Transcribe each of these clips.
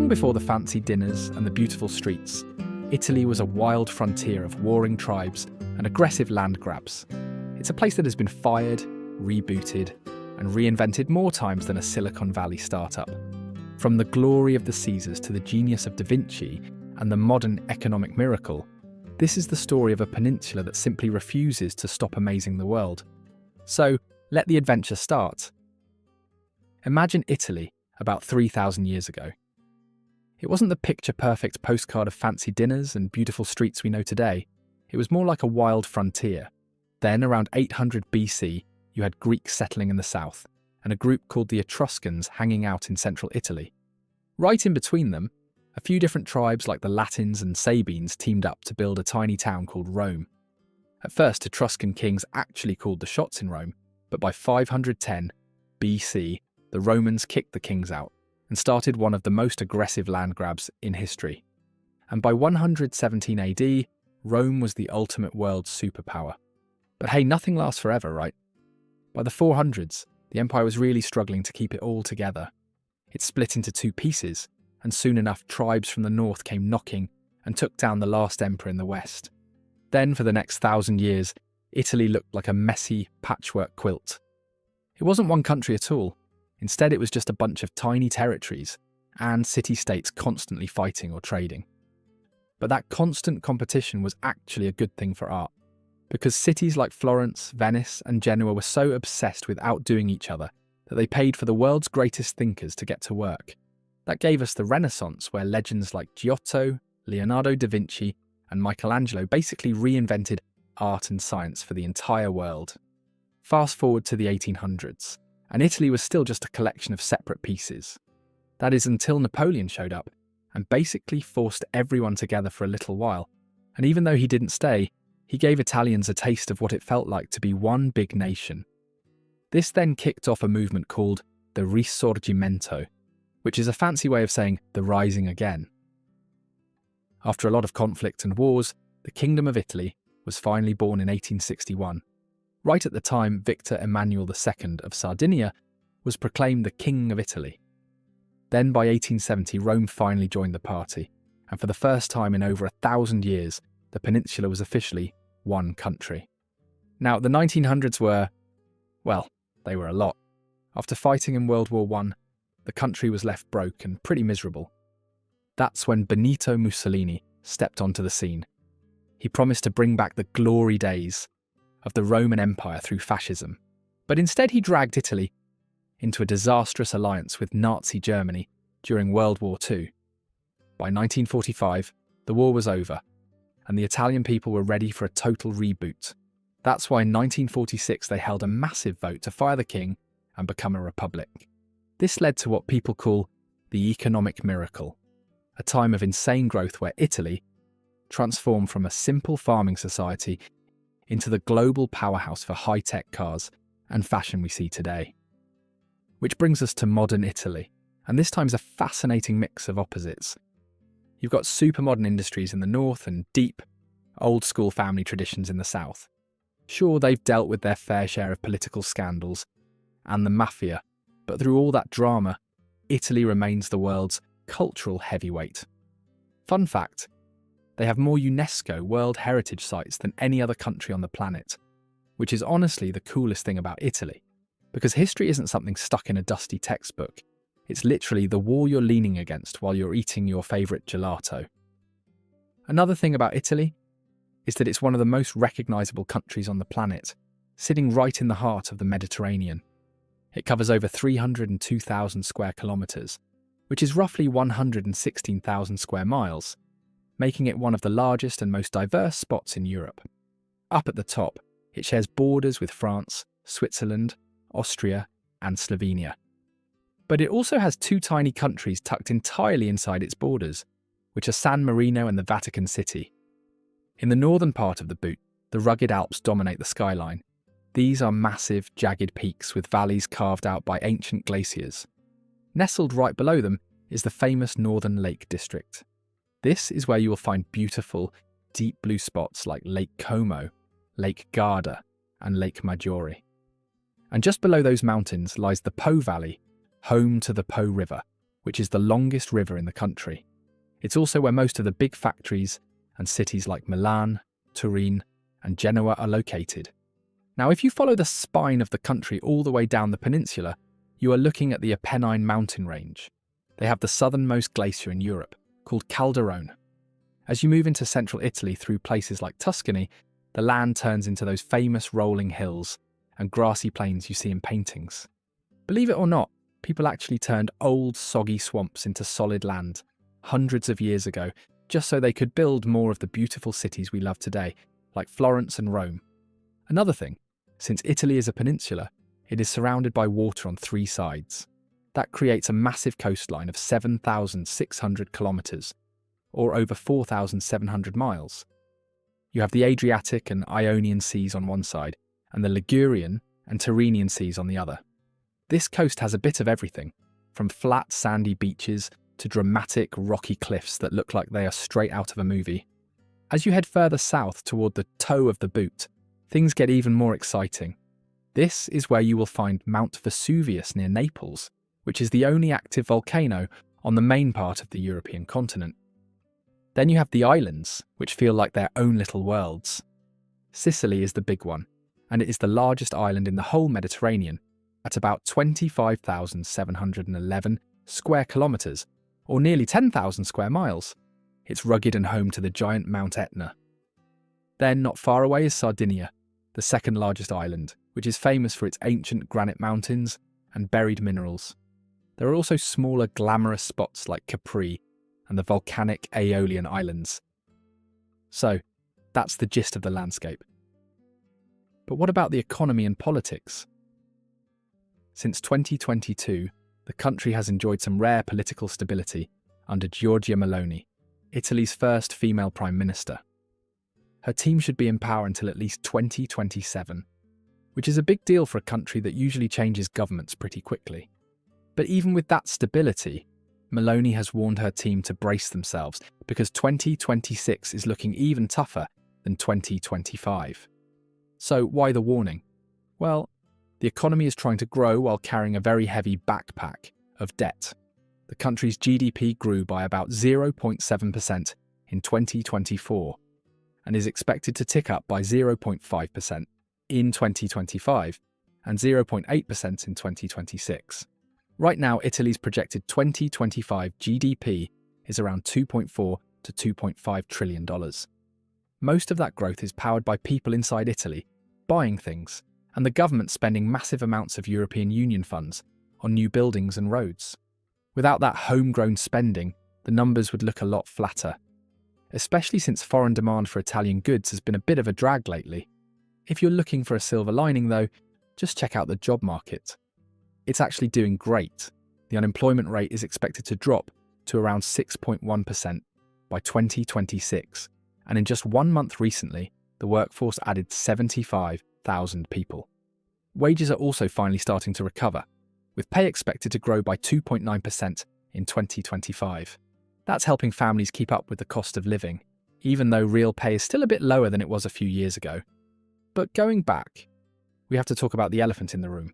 Long before the fancy dinners and the beautiful streets, Italy was a wild frontier of warring tribes and aggressive land grabs. It's a place that has been fired, rebooted, and reinvented more times than a Silicon Valley startup. From the glory of the Caesars to the genius of Da Vinci and the modern economic miracle, this is the story of a peninsula that simply refuses to stop amazing the world. So, let the adventure start. Imagine Italy about 3,000 years ago. It wasn't the picture-perfect postcard of fancy dinners and beautiful streets we know today. It was more like a wild frontier. Then, around 800 BC, you had Greeks settling in the south, and a group called the Etruscans hanging out in central Italy. Right in between them, a few different tribes like the Latins and Sabines teamed up to build a tiny town called Rome. At first, Etruscan kings actually called the shots in Rome, but by 510 BC, the Romans kicked the kings out and started one of the most aggressive land grabs in history. And by 117 AD, Rome was the ultimate world superpower. But hey, nothing lasts forever, right? By the 400s, the empire was really struggling to keep it all together. It split into two pieces, and soon enough tribes from the north came knocking and took down the last emperor in the west. Then, for the next 1,000 years, Italy looked like a messy patchwork quilt. It wasn't one country at all. Instead, it was just a bunch of tiny territories and city-states constantly fighting or trading. But that constant competition was actually a good thing for art, because cities like Florence, Venice, and Genoa were so obsessed with outdoing each other that they paid for the world's greatest thinkers to get to work. That gave us the Renaissance, where legends like Giotto, Leonardo da Vinci, and Michelangelo basically reinvented art and science for the entire world. Fast forward to the 1800s. And Italy was still just a collection of separate pieces. That is until Napoleon showed up and basically forced everyone together for a little while. And even though he didn't stay, he gave Italians a taste of what it felt like to be one big nation. This then kicked off a movement called the Risorgimento, which is a fancy way of saying the rising again. After a lot of conflict and wars, the Kingdom of Italy was finally born in 1861. Right at the time, Victor Emmanuel II of Sardinia was proclaimed the King of Italy. Then by 1870, Rome finally joined the party, and for the first time in over 1,000 years, the peninsula was officially one country. Now, the 1900s were, well, they were a lot. After fighting in World War I, the country was left broke and pretty miserable. That's when Benito Mussolini stepped onto the scene. He promised to bring back the glory days of the Roman Empire through fascism. But instead he dragged Italy into a disastrous alliance with Nazi Germany during World War II. By 1945, the war was over, and the Italian people were ready for a total reboot. That's why in 1946 they held a massive vote to fire the king and become a republic. This led to what people call the economic miracle, a time of insane growth where Italy transformed from a simple farming society into the global powerhouse for high-tech cars and fashion we see today. Which brings us to modern Italy, and this time's a fascinating mix of opposites. You've got super modern industries in the north and deep, old-school family traditions in the south. Sure, they've dealt with their fair share of political scandals and the mafia, but through all that drama, Italy remains the world's cultural heavyweight. Fun fact, they have more UNESCO World Heritage Sites than any other country on the planet, which is honestly the coolest thing about Italy, because history isn't something stuck in a dusty textbook. It's literally the wall you're leaning against while you're eating your favourite gelato. Another thing about Italy is that it's one of the most recognisable countries on the planet, sitting right in the heart of the Mediterranean. It covers over 302,000 square kilometres, which is roughly 116,000 square miles, making it one of the largest and most diverse spots in Europe. Up at the top, it shares borders with France, Switzerland, Austria, and Slovenia. But it also has two tiny countries tucked entirely inside its borders, which are San Marino and the Vatican City. In the northern part of the boot, the rugged Alps dominate the skyline. These are massive, jagged peaks with valleys carved out by ancient glaciers. Nestled right below them is the famous Northern Lake District. This is where you will find beautiful, deep blue spots like Lake Como, Lake Garda, and Lake Maggiore. And just below those mountains lies the Po Valley, home to the Po River, which is the longest river in the country. It's also where most of the big factories and cities like Milan, Turin, and Genoa are located. Now, if you follow the spine of the country all the way down the peninsula, you are looking at the Apennine mountain range. They have the southernmost glacier in Europe, called Calderone. As you move into central Italy through places like Tuscany, the land turns into those famous rolling hills and grassy plains you see in paintings. Believe it or not, people actually turned old, soggy swamps into solid land hundreds of years ago, just so they could build more of the beautiful cities we love today, like Florence and Rome. Another thing, since Italy is a peninsula, it is surrounded by water on 3 sides. That creates a massive coastline of 7,600 kilometres, or over 4,700 miles. You have the Adriatic and Ionian seas on one side, and the Ligurian and Tyrrhenian seas on the other. This coast has a bit of everything, from flat, sandy beaches to dramatic, rocky cliffs that look like they are straight out of a movie. As you head further south toward the toe of the boot, things get even more exciting. This is where you will find Mount Vesuvius near Naples, which is the only active volcano on the main part of the European continent. Then you have the islands, which feel like their own little worlds. Sicily is the big one, and it is the largest island in the whole Mediterranean, at about 25,711 square kilometres, or nearly 10,000 square miles. It's rugged and home to the giant Mount Etna. Then, not far away, is Sardinia, the second largest island, which is famous for its ancient granite mountains and buried minerals. There are also smaller, glamorous spots like Capri and the volcanic Aeolian Islands. So, that's the gist of the landscape. But what about the economy and politics? Since 2022, the country has enjoyed some rare political stability under Giorgia Meloni, Italy's first female prime minister. Her team should be in power until at least 2027, which is a big deal for a country that usually changes governments pretty quickly. But even with that stability, Meloni has warned her team to brace themselves because 2026 is looking even tougher than 2025. So why the warning? Well, the economy is trying to grow while carrying a very heavy backpack of debt. The country's GDP grew by about 0.7% in 2024 and is expected to tick up by 0.5% in 2025 and 0.8% in 2026. Right now, Italy's projected 2025 GDP is around $2.4 to $2.5 trillion. Most of that growth is powered by people inside Italy buying things, and the government spending massive amounts of European Union funds on new buildings and roads. Without that homegrown spending, the numbers would look a lot flatter, especially since foreign demand for Italian goods has been a bit of a drag lately. If you're looking for a silver lining though, just check out the job market. It's actually doing great. The unemployment rate is expected to drop to around 6.1% by 2026, and in just 1 month recently, the workforce added 75,000 people. Wages are also finally starting to recover, with pay expected to grow by 2.9% in 2025. That's helping families keep up with the cost of living, even though real pay is still a bit lower than it was a few years ago. But going back, we have to talk about the elephant in the room.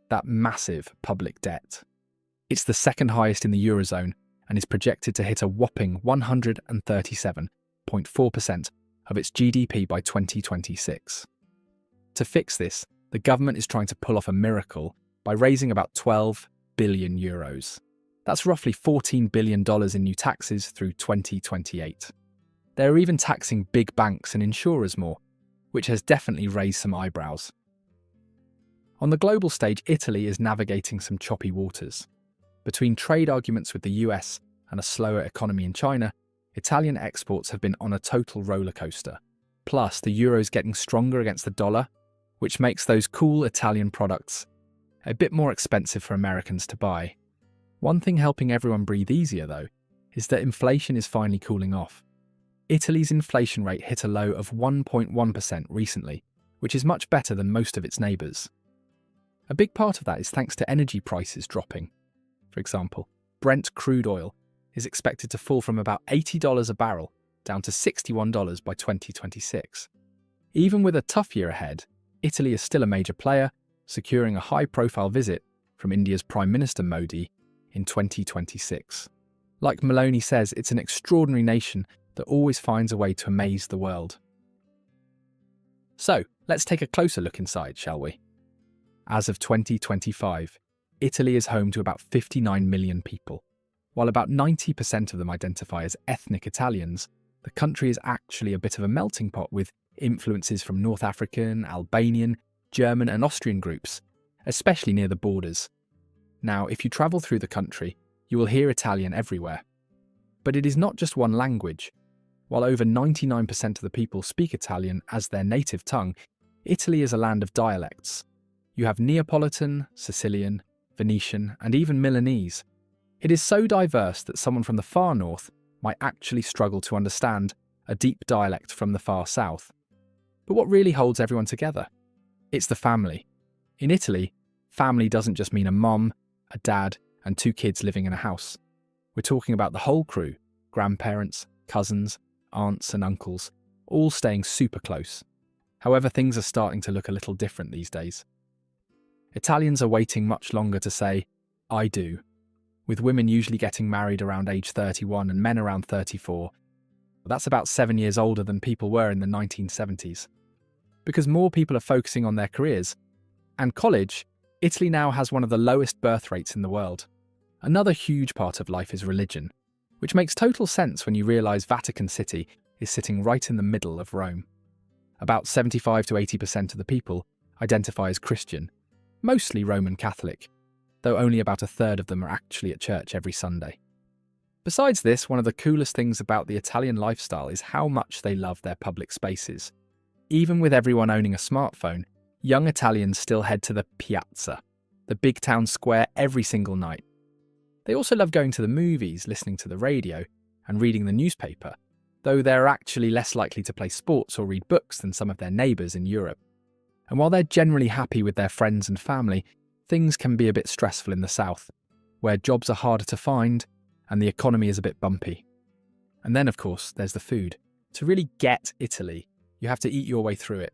That massive public debt. It's the second highest in the Eurozone and is projected to hit a whopping 137.4% of its GDP by 2026. To fix this, the government is trying to pull off a miracle by raising about 12 billion euros. That's roughly $14 billion in new taxes through 2028. They're even taxing big banks and insurers more, which has definitely raised some eyebrows. On the global stage, Italy is navigating some choppy waters. Between trade arguments with the US and a slower economy in China, Italian exports have been on a total rollercoaster. Plus, the euro is getting stronger against the dollar, which makes those cool Italian products a bit more expensive for Americans to buy. One thing helping everyone breathe easier, though, is that inflation is finally cooling off. Italy's inflation rate hit a low of 1.1% recently, which is much better than most of its neighbours. A big part of that is thanks to energy prices dropping. For example, Brent crude oil is expected to fall from about $80 a barrel down to $61 by 2026. Even with a tough year ahead, Italy is still a major player, securing a high-profile visit from India's Prime Minister Modi in 2026. Like Maloney says, it's an extraordinary nation that always finds a way to amaze the world. So, let's take a closer look inside, shall we? As of 2025, Italy is home to about 59 million people. While about 90% of them identify as ethnic Italians, the country is actually a bit of a melting pot with influences from North African, Albanian, German and Austrian groups, especially near the borders. Now, if you travel through the country, you will hear Italian everywhere. But it is not just one language. While over 99% of the people speak Italian as their native tongue, Italy is a land of dialects. You have Neapolitan, Sicilian, Venetian, and even Milanese. It is so diverse that someone from the far north might actually struggle to understand a deep dialect from the far south. But what really holds everyone together? It's the family. In Italy, family doesn't just mean a mom, a dad, and 2 kids living in a house. We're talking about the whole crew, grandparents, cousins, aunts and uncles, all staying super close. However, things are starting to look a little different these days. Italians are waiting much longer to say, "I do," with women usually getting married around age 31 and men around 34. That's about 7 years older than people were in the 1970s. Because more people are focusing on their careers and college, Italy now has one of the lowest birth rates in the world. Another huge part of life is religion, which makes total sense when you realise Vatican City is sitting right in the middle of Rome. About 75 to 80% of the people identify as Christian, mostly Roman Catholic, though only about a third of them are actually at church every Sunday. Besides this, one of the coolest things about the Italian lifestyle is how much they love their public spaces. Even with everyone owning a smartphone, young Italians still head to the piazza, the big town square, every single night. They also love going to the movies, listening to the radio, and reading the newspaper, though they're actually less likely to play sports or read books than some of their neighbours in Europe. And while they're generally happy with their friends and family, things can be a bit stressful in the south, where jobs are harder to find and the economy is a bit bumpy. And then, of course, there's the food. To really get Italy, you have to eat your way through it.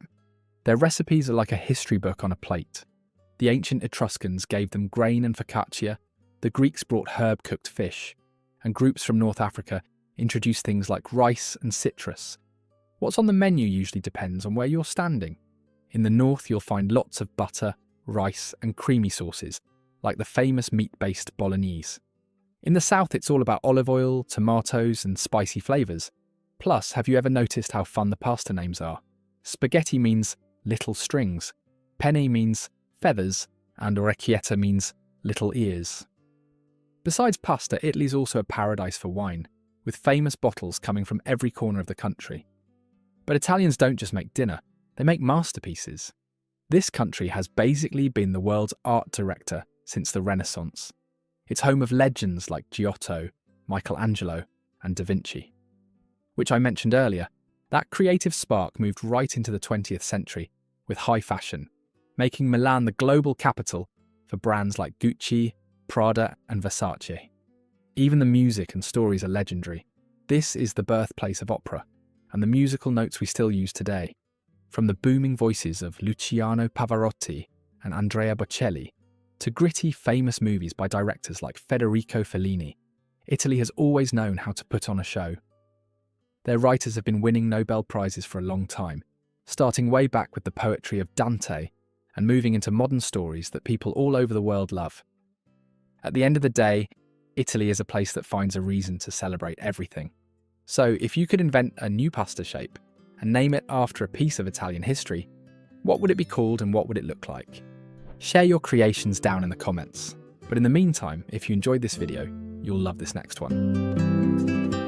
Their recipes are like a history book on a plate. The ancient Etruscans gave them grain and focaccia, the Greeks brought herb-cooked fish, and groups from North Africa introduced things like rice and citrus. What's on the menu usually depends on where you're standing. In the north, you'll find lots of butter, rice, and creamy sauces, like the famous meat-based bolognese. In the south, it's all about olive oil, tomatoes, and spicy flavours. Plus, have you ever noticed how fun the pasta names are? Spaghetti means little strings, penne means feathers, and orecchietta means little ears. Besides pasta, Italy's also a paradise for wine, with famous bottles coming from every corner of the country. But Italians don't just make dinner, they make masterpieces. This country has basically been the world's art director since the Renaissance. It's home of legends like Giotto, Michelangelo, and Da Vinci. Which I mentioned earlier, that creative spark moved right into the 20th century with high fashion, making Milan the global capital for brands like Gucci, Prada, and Versace. Even the music and stories are legendary. This is the birthplace of opera, and the musical notes we still use today. From the booming voices of Luciano Pavarotti and Andrea Bocelli, to gritty, famous movies by directors like Federico Fellini, Italy has always known how to put on a show. Their writers have been winning Nobel Prizes for a long time, starting way back with the poetry of Dante and moving into modern stories that people all over the world love. At the end of the day, Italy is a place that finds a reason to celebrate everything. So if you could invent a new pasta shape and name it after a piece of Italian history, what would it be called and what would it look like? Share your creations down in the comments. But in the meantime, if you enjoyed this video, you'll love this next one.